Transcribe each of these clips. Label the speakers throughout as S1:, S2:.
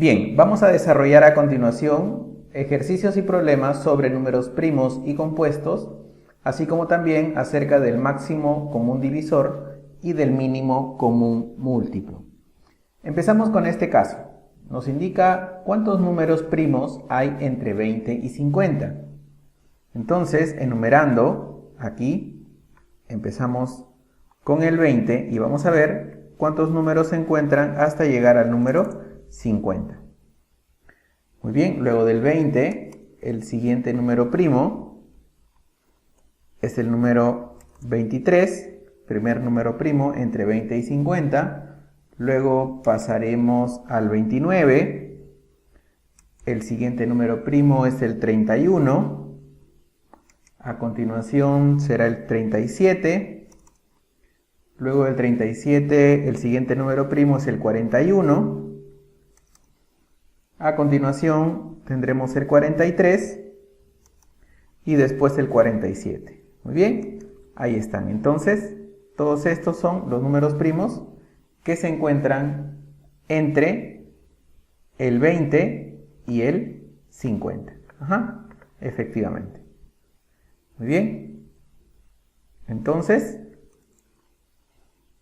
S1: Bien, vamos a desarrollar a continuación ejercicios y problemas sobre números primos y compuestos, así como también acerca del máximo común divisor y del mínimo común múltiplo. Empezamos con este caso. Nos indica cuántos números primos hay entre 20 y 50. Entonces, enumerando aquí, empezamos con el 20 y vamos a ver cuántos números se encuentran hasta llegar al número 50. Muy bien, luego del 20, el siguiente número primo es el número 23, primer número primo entre 20 y 50. Luego pasaremos al 29, el siguiente número primo es el 31, a continuación será el 37, luego del 37 el siguiente número primo es el 41, a continuación tendremos el 43 y después el 47. Muy bien, ahí están. Entonces, todos estos son los números primos que se encuentran entre el 20 y el 50. Efectivamente. Muy bien. Entonces,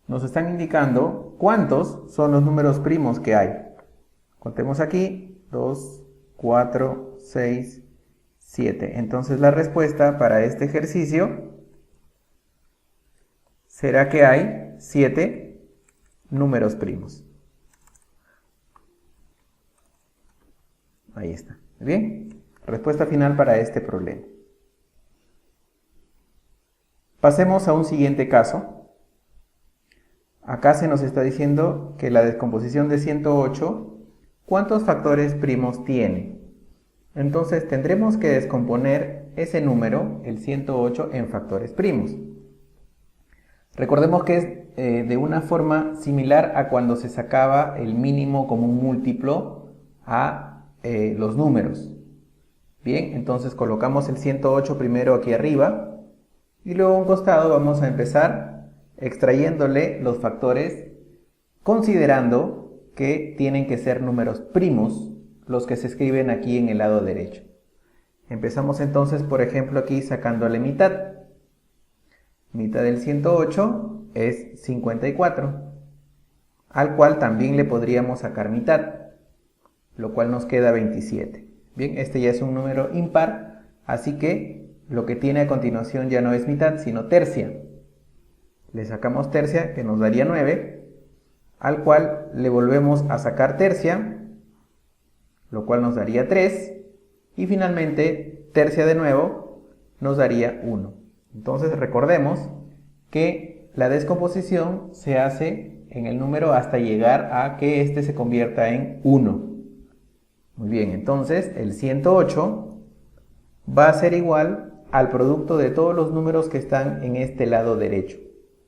S1: nos están indicando cuántos son los números primos que hay. Contemos aquí, 2, 4, 6, 7. Entonces la respuesta para este ejercicio será que hay 7 números primos. Ahí está. Bien, respuesta final para este problema. Pasemos a un siguiente caso. Acá se nos está diciendo que la descomposición de 108, ¿cuántos factores primos tiene? Entonces tendremos que descomponer ese número, el 108, en factores primos. Recordemos que es de una forma similar a cuando se sacaba el mínimo común múltiplo a los números. Bien, entonces colocamos el 108 primero aquí arriba y luego a un costado vamos a empezar extrayéndole los factores, considerando que tienen que ser números primos los que se escriben aquí en el lado derecho. Empezamos entonces, por ejemplo, aquí sacándole mitad. Mitad del 108 es 54, al cual también le podríamos sacar mitad, lo cual nos queda 27. Bien, este ya es un número impar, así que lo que tiene a continuación ya no es mitad, sino tercia. Le sacamos tercia, que nos daría 9, al cual le volvemos a sacar tercia, lo cual nos daría 3, y finalmente tercia de nuevo nos daría 1. Entonces recordemos que la descomposición se hace en el número hasta llegar a que este se convierta en 1. Muy bien, entonces el 108 va a ser igual al producto de todos los números que están en este lado derecho.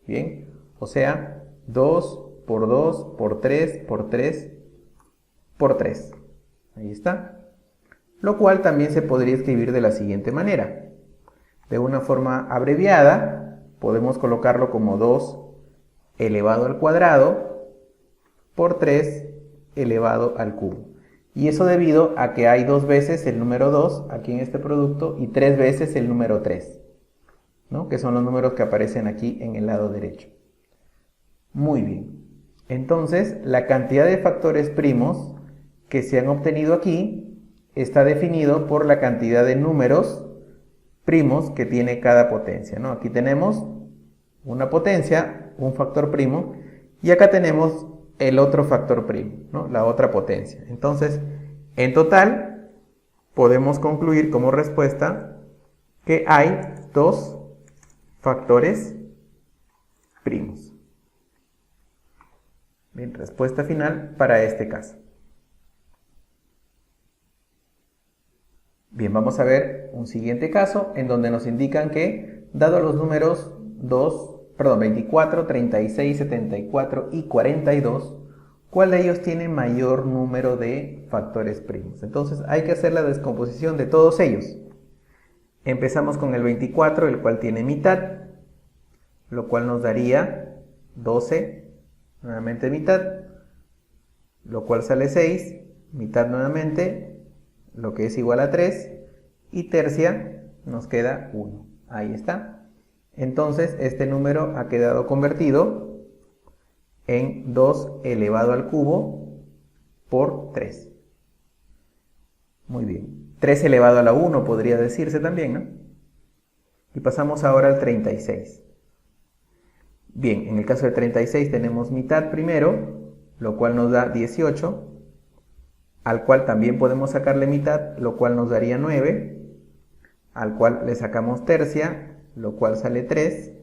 S1: Bien, o sea, 2 por 2 por 3 por 3 por 3. Ahí está. Lo cual también se podría escribir de la siguiente manera. De una forma abreviada, podemos colocarlo como 2 elevado al cuadrado por 3 elevado al cubo. Y eso debido a que hay 2 veces el número 2 aquí en este producto y 3 veces el número 3, ¿no? Que son los números que aparecen aquí en el lado derecho. Muy bien. Entonces, la cantidad de factores primos que se han obtenido aquí está definido por la cantidad de números primos que tiene cada potencia, ¿no? Aquí tenemos una potencia, un factor primo, y acá tenemos el otro factor primo, ¿no? La otra potencia. Entonces, en total, podemos concluir como respuesta que hay 2 factores primos. Bien, respuesta final para este caso. Bien, vamos a ver un siguiente caso en donde nos indican que, dado los números 24, 36, 74 y 42, ¿cuál de ellos tiene mayor número de factores primos? Entonces hay que hacer la descomposición de todos ellos. Empezamos con el 24, el cual tiene mitad, lo cual nos daría 12, nuevamente mitad, lo cual sale 6, mitad nuevamente, lo que es igual a 3, y tercia nos queda 1. Ahí está. Entonces este número ha quedado convertido en 2 elevado al cubo por 3. Muy bien. 3 elevado a la 1 podría decirse también, ¿no? Y pasamos ahora al 36. Bien, en el caso del 36 tenemos mitad primero, lo cual nos da 18, al cual también podemos sacarle mitad, lo cual nos daría 9, al cual le sacamos tercia, lo cual sale 3,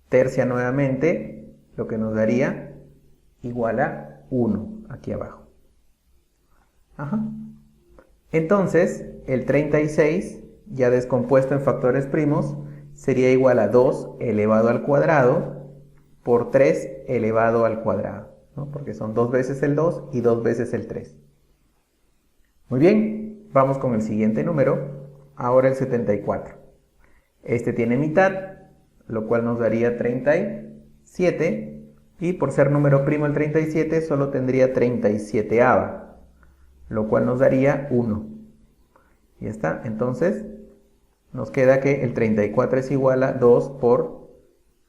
S1: tercia nuevamente, lo que nos daría igual a 1 aquí abajo. Ajá. Entonces, el 36, ya descompuesto en factores primos, sería igual a 2 elevado al cuadrado por 3 elevado al cuadrado, ¿no? Porque son 2 veces el 2 y 2 veces el 3. Muy bien, vamos con el siguiente número, ahora el 74. Este tiene mitad, lo cual nos daría 37, y por ser número primo el 37 solo tendría 37ava, lo cual nos daría 1. Y ya está, entonces nos queda que el 34 es igual a 2 por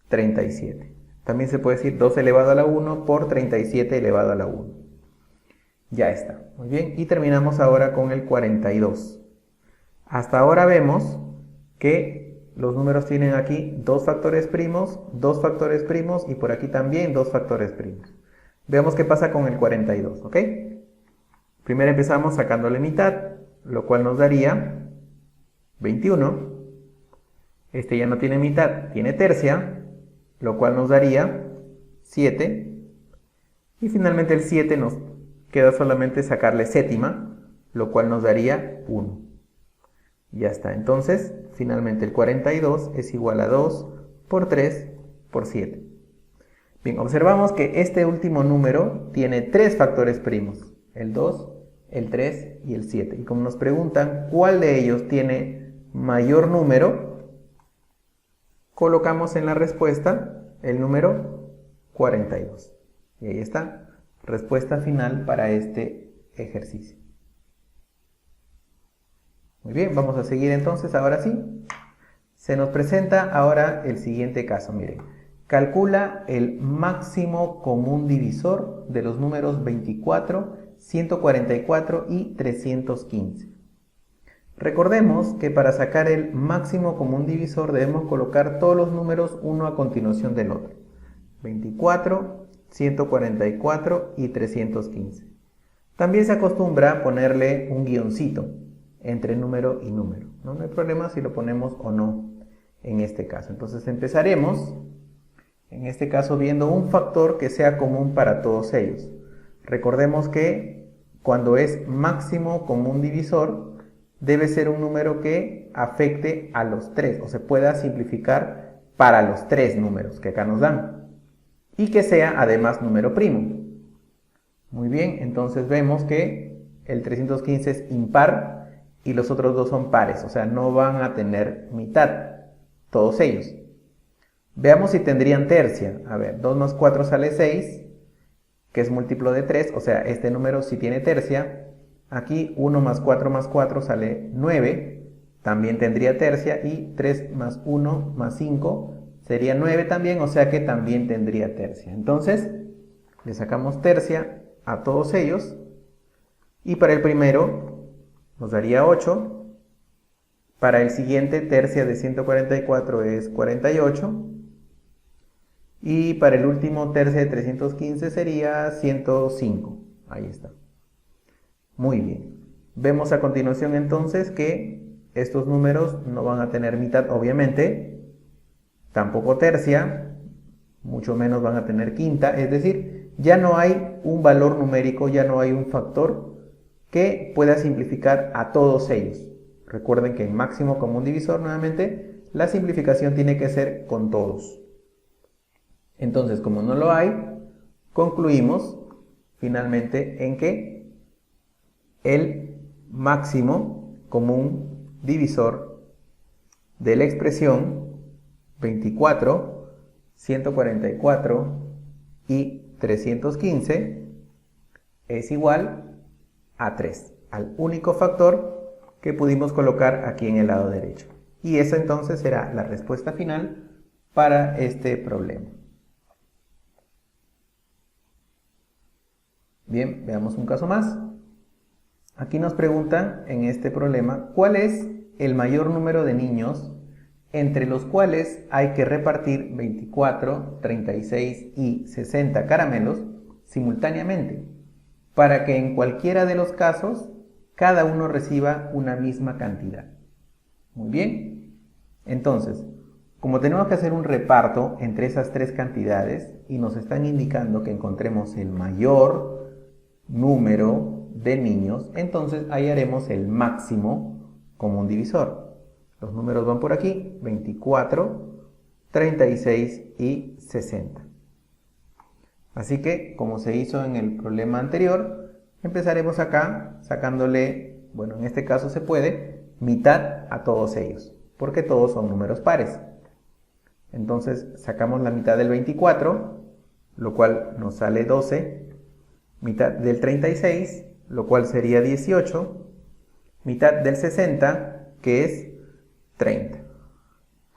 S1: 37. También se puede decir 2 elevado a la 1 por 37 elevado a la 1. Ya está, muy bien. Y terminamos ahora con el 42. Hasta ahora vemos que los números tienen aquí 2 factores primos, 2 factores primos y por aquí también 2 factores primos. Veamos qué pasa con el 42, ¿ok? Primero empezamos sacándole mitad, lo cual nos daría 21. Este ya no tiene mitad, tiene tercia, lo cual nos daría 7. Y finalmente el 7 nos queda solamente sacarle séptima, lo cual nos daría 1. Ya está, entonces finalmente el 42 es igual a 2 por 3 por 7. Bien, observamos que este último número tiene 3 factores primos, el 2, el 3 y el 7. Y como nos preguntan cuál de ellos tiene mayor número, colocamos en la respuesta el número 42. Y ahí está, respuesta final para este ejercicio. Muy bien, vamos a seguir entonces, ahora sí. Se nos presenta ahora el siguiente caso, miren. Calcula el máximo común divisor de los números 24, 144 y 315. Recordemos que para sacar el máximo común divisor debemos colocar todos los números uno a continuación del otro. 24, 144 y 315. También se acostumbra a ponerle un guioncito entre número y número. No hay problema si lo ponemos o no en este caso. Entonces empezaremos, en este caso, viendo un factor que sea común para todos ellos. Recordemos que cuando es máximo común divisor, debe ser un número que afecte a los 3, o se pueda simplificar para los 3 números que acá nos dan. Y que sea además número primo. Muy bien, entonces vemos que el 315 es impar y los otros dos son pares, o sea, no van a tener mitad, todos ellos. Veamos si tendrían tercia. A ver, 2 más 4 sale 6, que es múltiplo de 3, o sea, este número sí tiene tercia. Aquí 1 más 4 sale 9, también tendría tercia, y 3 más 1 más 5 sería 9 también, o sea que también tendría tercia. Entonces, le sacamos tercia a todos ellos, y para el primero nos daría 8, para el siguiente tercia de 144 es 48, y para el último tercia de 315 sería 105, ahí está. Muy bien, vemos a continuación entonces que estos números no van a tener mitad obviamente, tampoco tercia, mucho menos van a tener quinta, es decir, ya no hay un valor numérico, ya no hay un factor que pueda simplificar a todos ellos. Recuerden que en máximo común divisor, nuevamente, la simplificación tiene que ser con todos. Entonces, como no lo hay, concluimos finalmente en que el máximo común divisor de la expresión 24, 144 y 315 es igual a 3, al único factor que pudimos colocar aquí en el lado derecho. Y esa entonces será la respuesta final para este problema. Bien, veamos un caso más. Aquí nos preguntan en este problema, ¿cuál es el mayor número de niños entre los cuales hay que repartir 24, 36 y 60 caramelos simultáneamente, para que en cualquiera de los casos cada uno reciba una misma cantidad? Muy bien, entonces, como tenemos que hacer un reparto entre esas tres cantidades y nos están indicando que encontremos el mayor número de niños, entonces ahí haremos el máximo común divisor. Los números van por aquí, 24, 36 y 60. Así que, como se hizo en el problema anterior, empezaremos acá sacándole, bueno, en este caso se puede, mitad a todos ellos, porque todos son números pares. Entonces sacamos la mitad del 24, lo cual nos sale 12, mitad del 36, lo cual sería 18, mitad del 60, que es 30.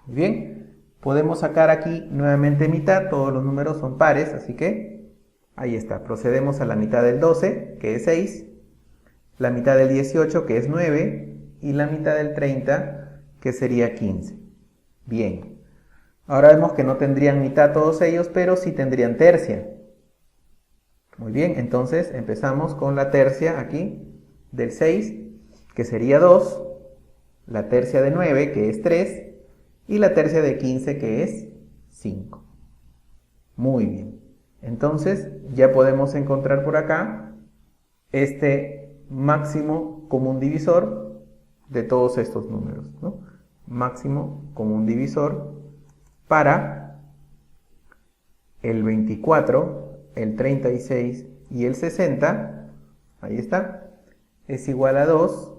S1: Muy bien, podemos sacar aquí nuevamente mitad, todos los números son pares, así que ahí está. Procedemos a la mitad del 12, que es 6, la mitad del 18, que es 9, y la mitad del 30, que sería 15. Bien, ahora vemos que no tendrían mitad todos ellos, pero sí tendrían tercia. Muy bien, entonces empezamos con la tercia aquí del 6, que sería 2, la tercia de 9, que es 3, y la tercia de 15, que es 5. Muy bien, entonces ya podemos encontrar por acá este máximo común divisor de todos estos números, ¿no? Máximo común divisor para el 24, el 36 y el 60, ahí está, es igual a 2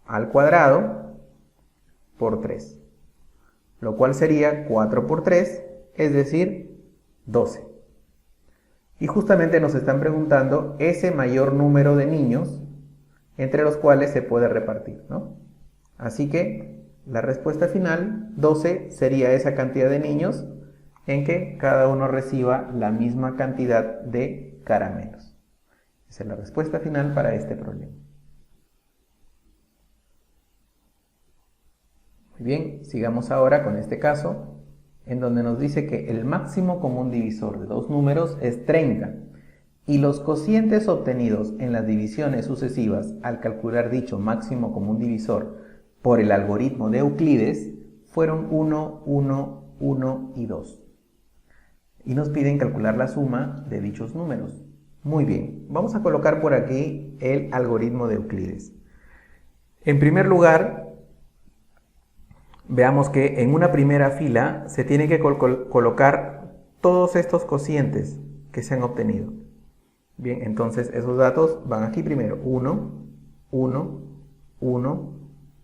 S1: al cuadrado por 3, lo cual sería 4 por 3, es decir, 12. Y justamente nos están preguntando ese mayor número de niños entre los cuales se puede repartir, ¿no? Así que la respuesta final, 12, sería esa cantidad de niños en que cada uno reciba la misma cantidad de caramelos. Esa es la respuesta final para este problema. Muy bien, sigamos ahora con este caso, en donde nos dice que el máximo común divisor de dos números es 30 y los cocientes obtenidos en las divisiones sucesivas al calcular dicho máximo común divisor por el algoritmo de Euclides fueron 1, 1, 1 y 2. Y nos piden calcular la suma de dichos números. Muy bien, vamos a colocar por aquí el algoritmo de Euclides. En primer lugar, veamos que en una primera fila se tiene que colocar todos estos cocientes que se han obtenido. Bien, entonces esos datos van aquí primero, 1, 1, 1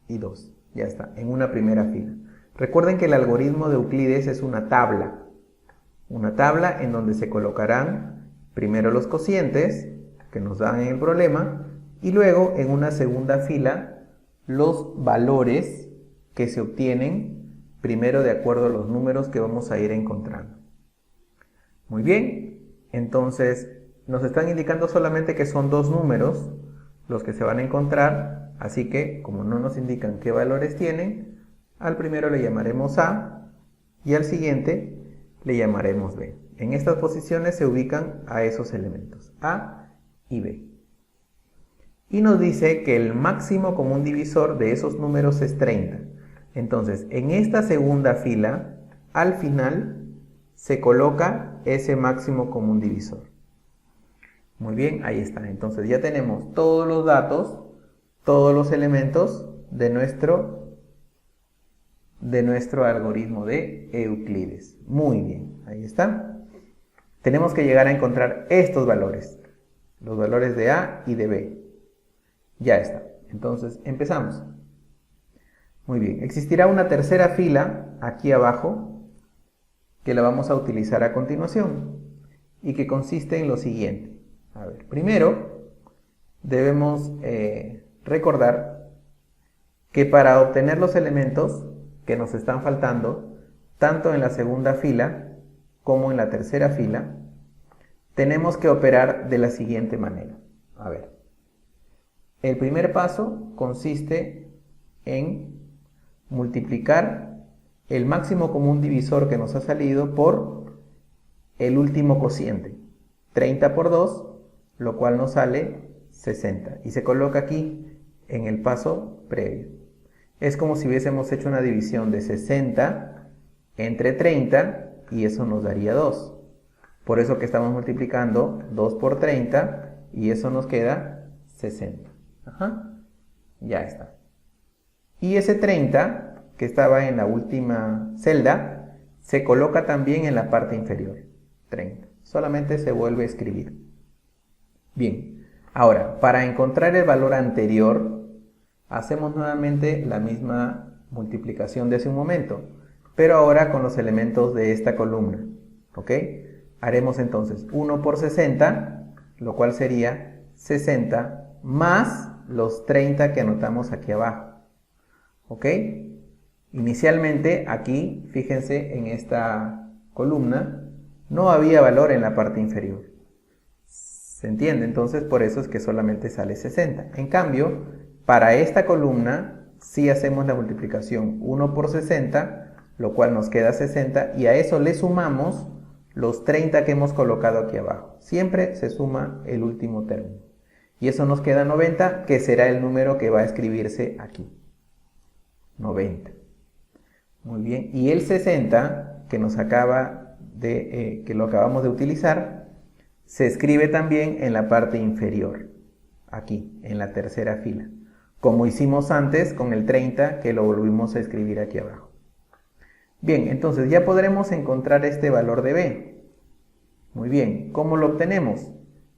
S1: y 2. Ya está, en una primera fila. Recuerden que el algoritmo de Euclides es una tabla en donde se colocarán primero los cocientes que nos dan en el problema y luego en una segunda fila los valores que se obtienen primero de acuerdo a los números que vamos a ir encontrando. Muy bien, entonces nos están indicando solamente que son dos números los que se van a encontrar, así que como no nos indican qué valores tienen, al primero le llamaremos A y al siguiente le llamaremos B. En estas posiciones se ubican a esos elementos, A y B. Y nos dice que el máximo común divisor de esos números es 30. Entonces, en esta segunda fila, al final, se coloca ese máximo común divisor. Muy bien, ahí está. Entonces ya tenemos todos los datos, todos los elementos de nuestro algoritmo de Euclides. Muy bien, ahí está. Tenemos que llegar a encontrar estos valores, los valores de A y de B. Ya está. Entonces empezamos. Muy bien, existirá una tercera fila aquí abajo que la vamos a utilizar a continuación y que consiste en lo siguiente. A ver, primero debemos recordar que para obtener los elementos que nos están faltando, tanto en la segunda fila como en la tercera fila, tenemos que operar de la siguiente manera. A ver, el primer paso consiste en multiplicar el máximo común divisor que nos ha salido por el último cociente, 30 por 2, lo cual nos sale 60, y se coloca aquí en el paso previo. Es como si hubiésemos hecho una división de 60 entre 30 y eso nos daría 2. Por eso que estamos multiplicando 2 por 30 y eso nos queda 60. Ajá. Ya está. Y ese 30 que estaba en la última celda se coloca también en la parte inferior. 30. Solamente se vuelve a escribir. Bien. Ahora, para encontrar el valor anterior, hacemos nuevamente la misma multiplicación de hace un momento, pero ahora con los elementos de esta columna. ¿Ok? Haremos entonces 1 por 60, lo cual sería 60 más los 30 que anotamos aquí abajo. ¿Ok? Inicialmente aquí, fíjense en esta columna, no había valor en la parte inferior. ¿Se entiende? Entonces por eso es que solamente sale 60. En cambio, para esta columna sí hacemos la multiplicación 1 por 60, lo cual nos queda 60, y a eso le sumamos los 30 que hemos colocado aquí abajo. Siempre se suma el último término. Y eso nos queda 90, que será el número que va a escribirse aquí. 90. Muy bien. Y el 60, que nos que lo acabamos de utilizar, se escribe también en la parte inferior. Aquí, en la tercera fila. Como hicimos antes con el 30, que lo volvimos a escribir aquí abajo. Bien, entonces ya podremos encontrar este valor de b. Muy bien, ¿cómo lo obtenemos?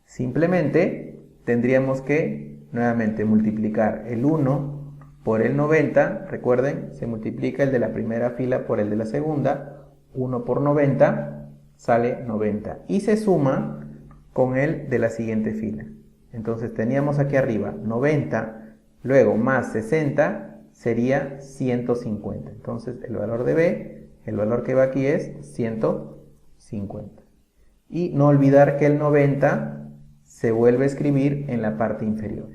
S1: Simplemente tendríamos que nuevamente multiplicar el 1 por el 90. Recuerden, se multiplica el de la primera fila por el de la segunda. 1 por 90 sale 90. Y se suma con el de la siguiente fila. Entonces teníamos aquí arriba 90, luego más 60 sería 150. Entonces el valor de b, el valor que va aquí es 150. Y no olvidar que el 90 se vuelve a escribir en la parte inferior.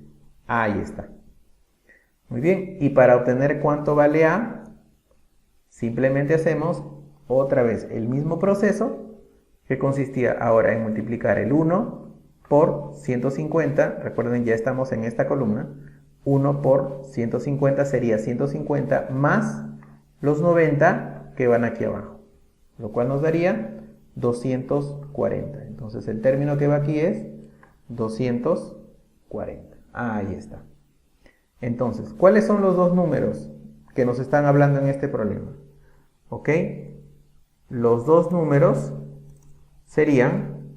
S1: Ahí está. Muy bien, y para obtener cuánto vale a, simplemente hacemos otra vez el mismo proceso que consistía ahora en multiplicar el 1 por 150. Recuerden, ya estamos en esta columna. 1 por 150 sería 150 más los 90 que van aquí abajo, lo cual nos daría 240. Entonces el término que va aquí es 240. Ahí está. Entonces, ¿cuáles son los dos números que nos están hablando en este problema? ¿Ok? Los dos números serían,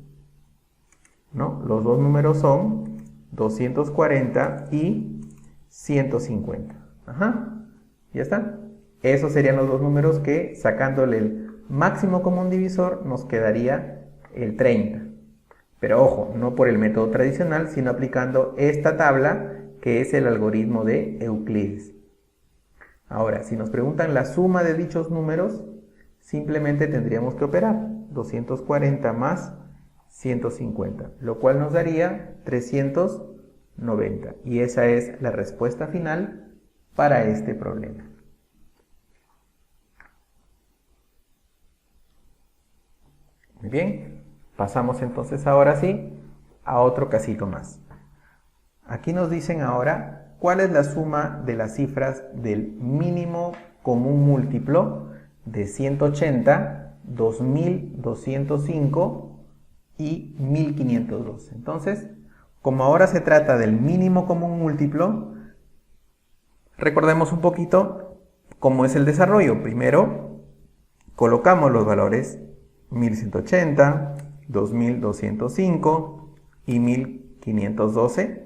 S1: ¿no? Los dos números son 240 y 150. Ajá, ya está. Esos serían los dos números que, sacándole el máximo común divisor, nos quedaría el 30. Pero ojo, no por el método tradicional, sino aplicando esta tabla, que es el algoritmo de Euclides. Ahora, si nos preguntan la suma de dichos números, simplemente tendríamos que operar 240 más 150, lo cual nos daría 390. Y esa es la respuesta final para este problema. Muy bien, pasamos entonces ahora sí a otro casito más. Aquí nos dicen ahora cuál es la suma de las cifras del mínimo común múltiplo de 180, 2205 y 1512. Entonces, como ahora se trata del mínimo común múltiplo, recordemos un poquito cómo es el desarrollo. Primero, colocamos los valores 1180, 2205 y 1512.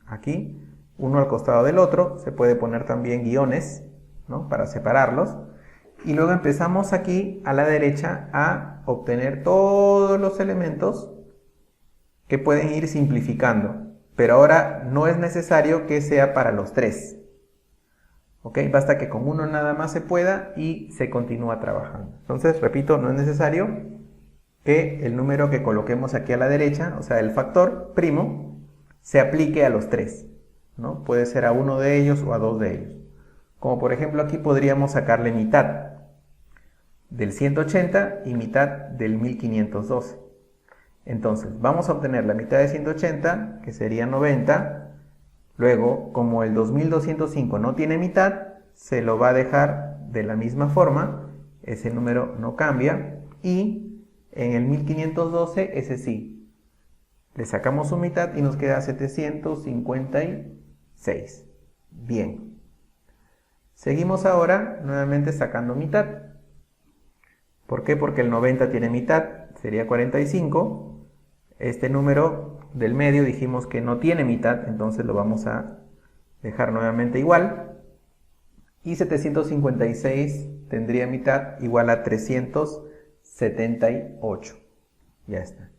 S1: Aquí, uno al costado del otro. Se puede poner también guiones, ¿no?, para separarlos. Y luego empezamos aquí a la derecha a obtener todos los elementos que pueden ir simplificando. pero ahora no es necesario que sea para los 3. ¿Ok? Basta que con uno nada más se pueda y se continúa trabajando. Entonces, repito, no es necesario que el número que coloquemos aquí a la derecha, o sea, el factor primo, se aplique a los 3, ¿no? Puede ser a uno de ellos o a dos de ellos. Como por ejemplo aquí podríamos sacarle mitad del 180 y mitad del 1512. Entonces, vamos a obtener la mitad de 180, que sería 90. Luego, como el 2205 no tiene mitad, se lo va a dejar de la misma forma. Ese número no cambia. Y en el 1512, ese sí. Le sacamos su mitad y nos queda 756. Bien. Seguimos ahora nuevamente sacando mitad. ¿Por qué? Porque el 90 tiene mitad, sería 45. Este número del medio dijimos que no tiene mitad, entonces lo vamos a dejar nuevamente igual. Y 756 tendría mitad igual a 378. Ya está.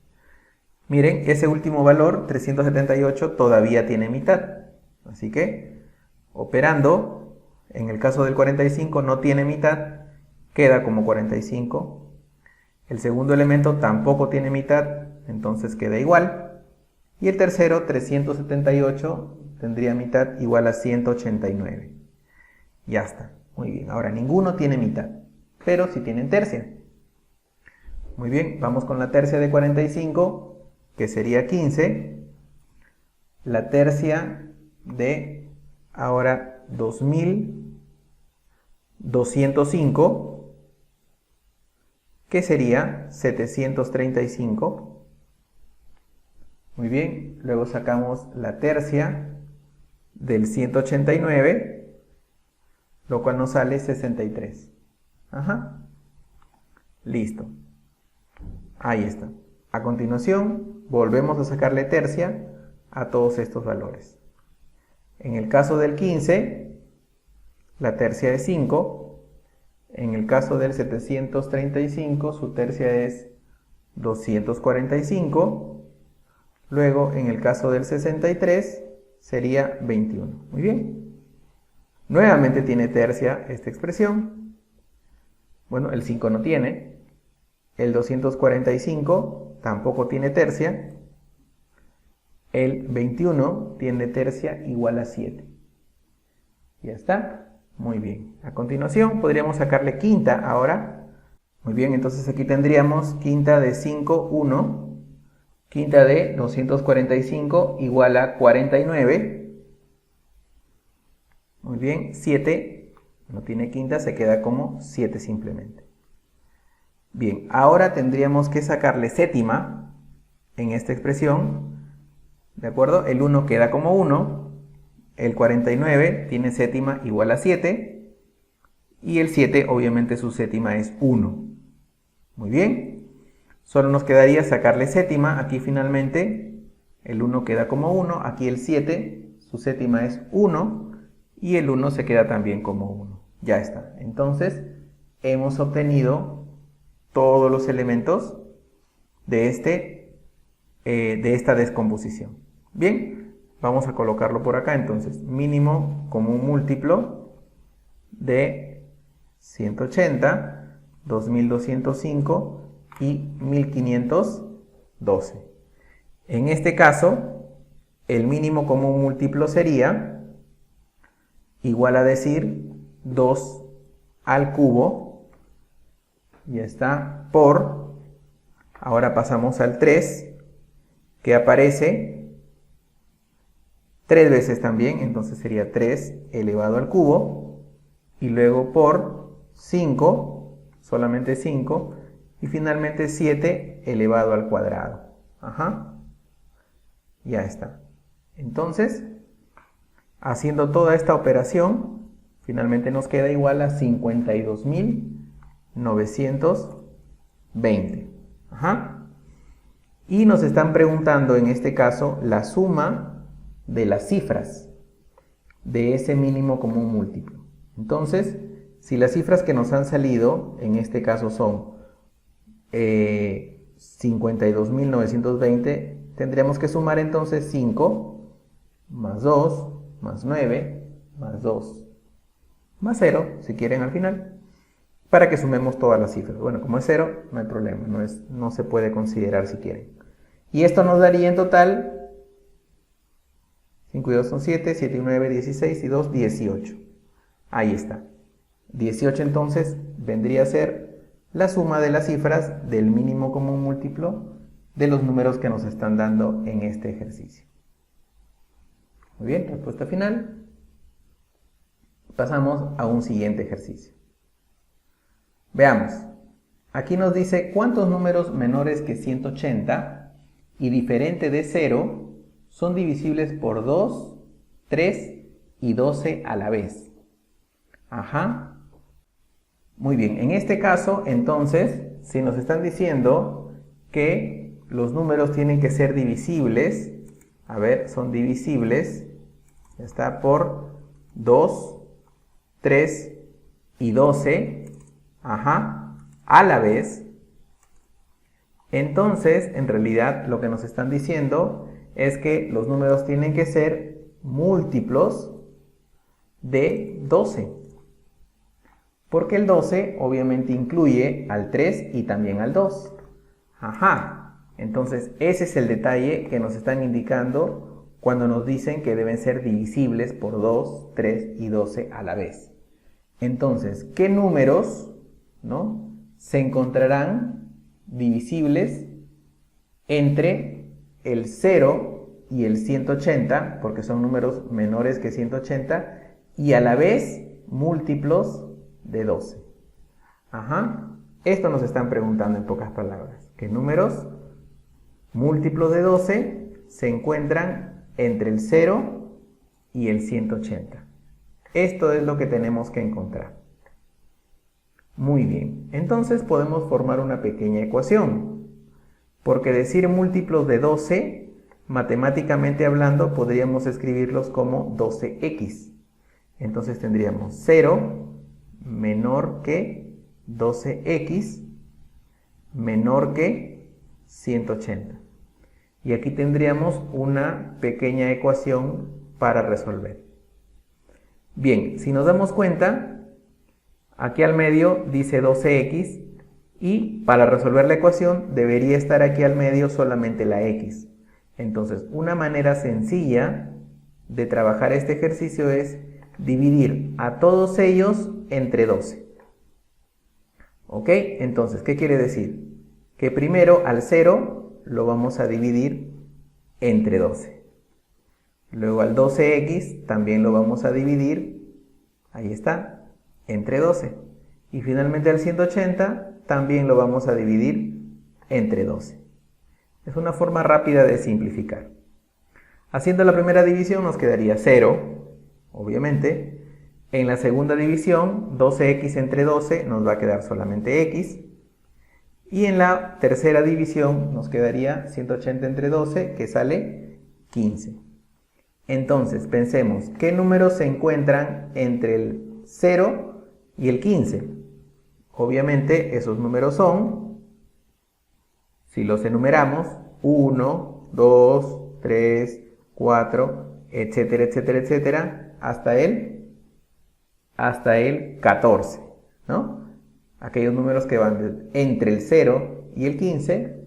S1: Miren, ese último valor, 378, todavía tiene mitad. Así que, operando, en el caso del 45 no tiene mitad, queda como 45. El segundo elemento tampoco tiene mitad, entonces queda igual. Y el tercero, 378, tendría mitad igual a 189. Ya está. Muy bien. Ahora, ninguno tiene mitad, pero sí tienen tercia. Muy bien, vamos con la tercia de 45, que sería 15. La tercia de, ahora, 2205, que sería 735. Muy bien, luego sacamos la tercia del 189, lo cual nos sale 63. Ajá. Listo. Ahí está. A continuación, volvemos a sacarle tercia a todos estos valores. En el caso del 15, la tercia es 5. En el caso del 735, su tercia es 245. Luego, en el caso del 63, sería 21. Muy bien. Nuevamente tiene tercia esta expresión. Bueno, el 5 no tiene. El 245 tampoco tiene tercia. El 21 tiene tercia igual a 7. Ya está. Muy bien. A continuación podríamos sacarle quinta ahora. Muy bien, entonces aquí tendríamos quinta de 5, 1. Quinta de 245 igual a 49. Muy bien, 7 no tiene quinta, se queda como 7 simplemente. Bien, ahora tendríamos que sacarle séptima en esta expresión. ¿De acuerdo? El 1 queda como 1. El 49 tiene séptima igual a 7. Y el 7, obviamente, su séptima es 1. Muy bien. Solo nos quedaría sacarle séptima. Aquí finalmente el 1 queda como 1. Aquí el 7, su séptima es 1. Y el 1 se queda también como 1. Ya está. Entonces, hemos obtenido todos los elementos de esta descomposición. Bien, vamos a colocarlo por acá. Entonces, mínimo común múltiplo de 180, 2205 y 1512. En este caso, el mínimo común múltiplo sería igual a decir 2 al cubo, ya está, por, ahora pasamos al 3, que aparece 3 veces también, entonces sería 3 elevado al cubo, y luego por 5, solamente 5, y finalmente 7 elevado al cuadrado. Ajá. Ya está. Entonces, haciendo toda esta operación, finalmente nos queda igual a 52.920. Ajá. Y nos están preguntando en este caso la suma de las cifras de ese mínimo común múltiplo. Entonces, si las cifras que nos han salido en este caso son 52.920, tendríamos que sumar entonces 5 más 2, más 9, más 2, más 0, si quieren al final, para que sumemos todas las cifras. Bueno, como es 0, no hay problema, no se puede considerar si quieren. Y esto nos daría en total 5 y 2 son 7, 7 y 9, 16 y 2, 18. Ahí está. 18 entonces vendría a ser la suma de las cifras del mínimo común múltiplo de los números que nos están dando en este ejercicio. Muy bien, respuesta final. Pasamos a un siguiente ejercicio. Veamos. Aquí nos dice cuántos números menores que 180 y diferente de 0 son divisibles por 2, 3 y 12 a la vez. Ajá. Muy bien, en este caso, entonces, si nos están diciendo que los números tienen que ser divisibles, a ver, son divisibles, está por 2, 3 y 12, ajá, a la vez, entonces, en realidad, lo que nos están diciendo es que los números tienen que ser múltiplos de 12. Porque el 12 obviamente incluye al 3 y también al 2. Ajá. Entonces ese es el detalle que nos están indicando cuando nos dicen que deben ser divisibles por 2, 3 y 12 a la vez. Entonces, ¿qué números, ¿no?, se encontrarán divisibles entre el 0 y el 180, porque son números menores que 180, y a la vez múltiplos de 12? Ajá. Esto nos están preguntando en pocas palabras. ¿Qué números múltiplos de 12 se encuentran entre el 0 y el 180? Esto es lo que tenemos que encontrar. Muy bien. Entonces podemos formar una pequeña ecuación. Porque decir múltiplos de 12, matemáticamente hablando, podríamos escribirlos como 12x. Entonces tendríamos 0 menor que 12x menor que 180. Y aquí tendríamos una pequeña ecuación para resolver. Bien, si nos damos cuenta, aquí al medio dice 12x y para resolver la ecuación debería estar aquí al medio solamente la x. Entonces, una manera sencilla de trabajar este ejercicio es dividir a todos ellos entre 12. ¿Ok? Entonces, ¿qué quiere decir? Que primero al 0 lo vamos a dividir entre 12. Luego al 12x también lo vamos a dividir, ahí está, entre 12. Y finalmente al 180 también lo vamos a dividir entre 12. Es una forma rápida de simplificar. Haciendo la primera división nos quedaría 0. Obviamente, en la segunda división, 12x entre 12 nos va a quedar solamente x. Y en la tercera división nos quedaría 180 entre 12, que sale 15. Entonces, pensemos, ¿qué números se encuentran entre el 0 y el 15? Obviamente, esos números son, si los enumeramos, 1, 2, 3, 4, etcétera, etcétera, etcétera, hasta el 14, ¿no? Aquellos números que van entre el 0 y el 15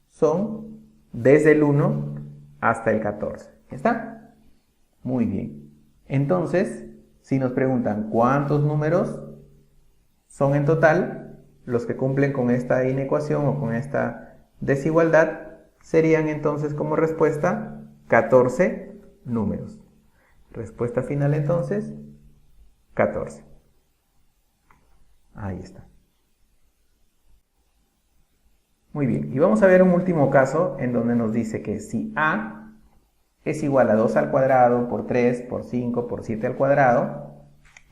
S1: son desde el 1 hasta el 14. ¿Está? Muy bien. Entonces, si nos preguntan cuántos números son en total los que cumplen con esta inecuación o con esta desigualdad, serían entonces como respuesta 14 números. Respuesta final entonces, 14. Ahí está. Muy bien, y vamos a ver un último caso en donde nos dice que si a es igual a 2 al cuadrado por 3 por 5 por 7 al cuadrado,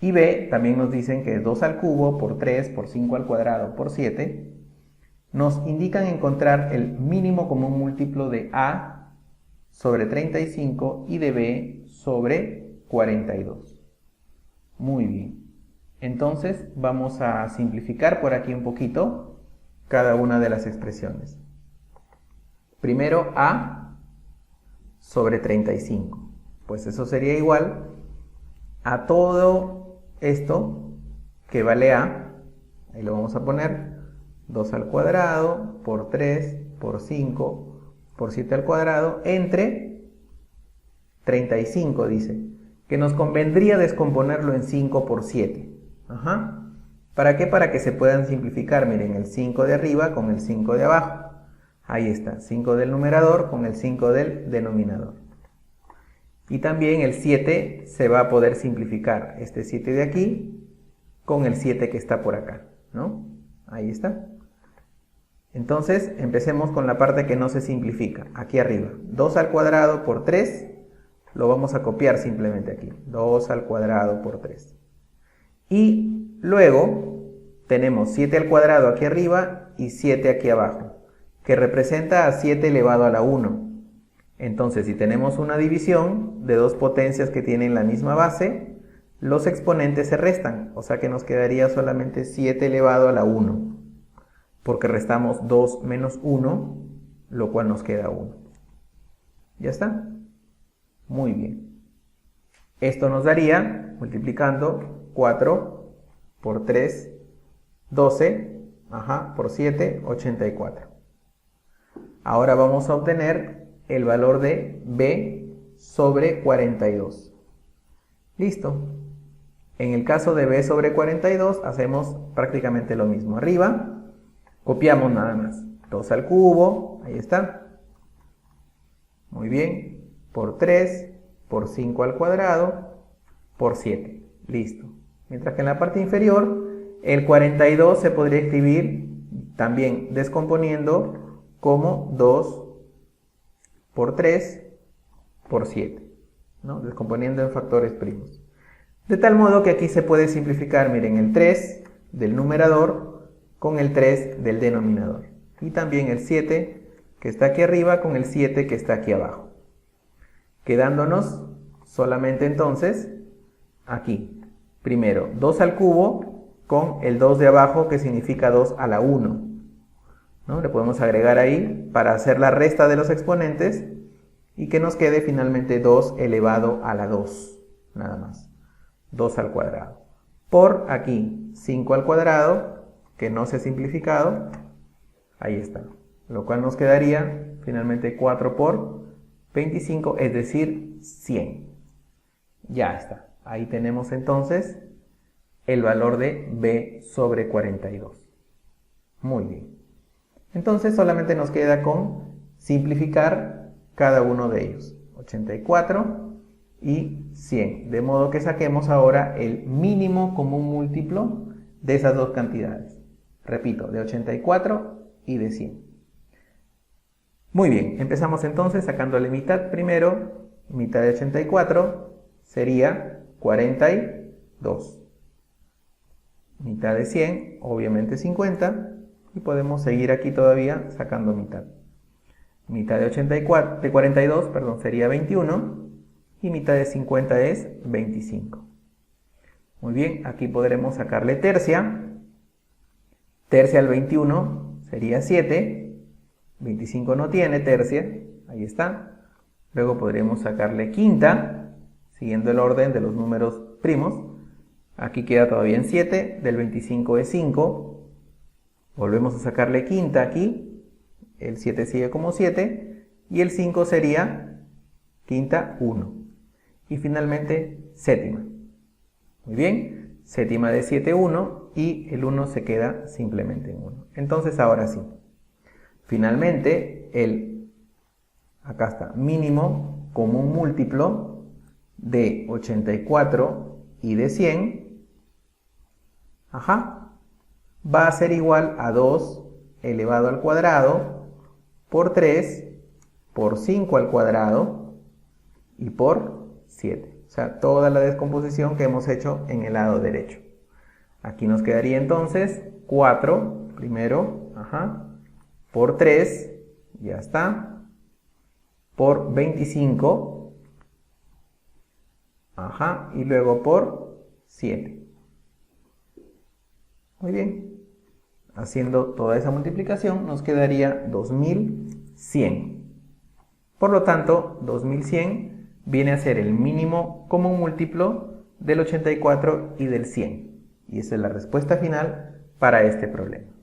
S1: y b también nos dicen que es 2 al cubo por 3 por 5 al cuadrado por 7, nos indican encontrar el mínimo común múltiplo de a sobre 35 y de b sobre 42. Muy bien. Entonces vamos a simplificar por aquí un poquito cada una de las expresiones. Primero a sobre 35. Pues eso sería igual a todo esto que vale a, ahí lo vamos a poner, 2 al cuadrado por 3 por 5 por 7 al cuadrado entre 35, dice, que nos convendría descomponerlo en 5 por 7. Ajá. ¿Para qué? Para que se puedan simplificar, miren, el 5 de arriba con el 5 de abajo. Ahí está, 5 del numerador con el 5 del denominador. Y también el 7 se va a poder simplificar, este 7 de aquí con el 7 que está por acá, ¿no? Ahí está. Entonces, empecemos con la parte que no se simplifica, aquí arriba. 2 al cuadrado por 3, lo vamos a copiar simplemente aquí. 2 al cuadrado por 3. Y luego tenemos 7 al cuadrado aquí arriba y 7 aquí abajo, que representa a 7 elevado a la 1. Entonces, si tenemos una división de dos potencias que tienen la misma base, los exponentes se restan, o sea que nos quedaría solamente 7 elevado a la 1, porque restamos 2 menos 1, lo cual nos queda 1. ¿Ya está? Muy bien. Esto nos daría, multiplicando, 4 por 3, 12, por 7, 84. Ahora vamos a obtener el valor de b sobre 42. Listo. En el caso de b sobre 42 hacemos prácticamente lo mismo. Arriba copiamos nada más. 2 al cubo, ahí está. Muy bien. Por 3, por 5 al cuadrado, por 7. Listo. Mientras que en la parte inferior el 42 se podría escribir también descomponiendo como 2 por 3 por 7, ¿no? Descomponiendo en factores primos. De tal modo que aquí se puede simplificar, miren, el 3 del numerador con el 3 del denominador. Y también el 7 que está aquí arriba con el 7 que está aquí abajo. Quedándonos solamente entonces aquí. Primero, 2 al cubo con el 2 de abajo que significa 2 a la 1. ¿No? Le podemos agregar ahí para hacer la resta de los exponentes y que nos quede finalmente 2 elevado a la 2, nada más, 2 al cuadrado. Por aquí, 5 al cuadrado, que no se ha simplificado, ahí está, lo cual nos quedaría finalmente 4 por 25, es decir, 100. Ya está, ahí tenemos entonces el valor de b sobre 42. Muy bien. Entonces solamente nos queda con simplificar cada uno de ellos. 84 y 100. De modo que saquemos ahora el mínimo común múltiplo de esas dos cantidades. Repito, de 84 y de 100. Muy bien, empezamos entonces sacándole mitad primero. Mitad de 84 sería 42. Mitad de 100, obviamente 50. Y podemos seguir aquí todavía sacando mitad. Mitad de 42, perdón, sería 21. Y mitad de 50 es 25. Muy bien, aquí podremos sacarle tercia. Tercia al 21 sería 7. 25 no tiene tercia, ahí está. Luego podremos sacarle quinta, siguiendo el orden de los números primos. Aquí queda todavía en 7, del 25 es 5. Volvemos a sacarle quinta aquí, el 7 sigue como 7, y el 5 sería quinta 1. Y finalmente séptima. Muy bien, séptima de 7, 1, y el 1 se queda simplemente en 1. Entonces ahora sí, finalmente acá está, mínimo común múltiplo de 84 y de 100, va a ser igual a 2 elevado al cuadrado por 3 por 5 al cuadrado y por 7. O sea, toda la descomposición que hemos hecho en el lado derecho. Aquí nos quedaría entonces 4 primero, por 3, ya está, por 25, y luego por 7. Muy bien. Haciendo toda esa multiplicación nos quedaría 2100. Por lo tanto, 2100 viene a ser el mínimo común múltiplo del 84 y del 100. Y esa es la respuesta final para este problema.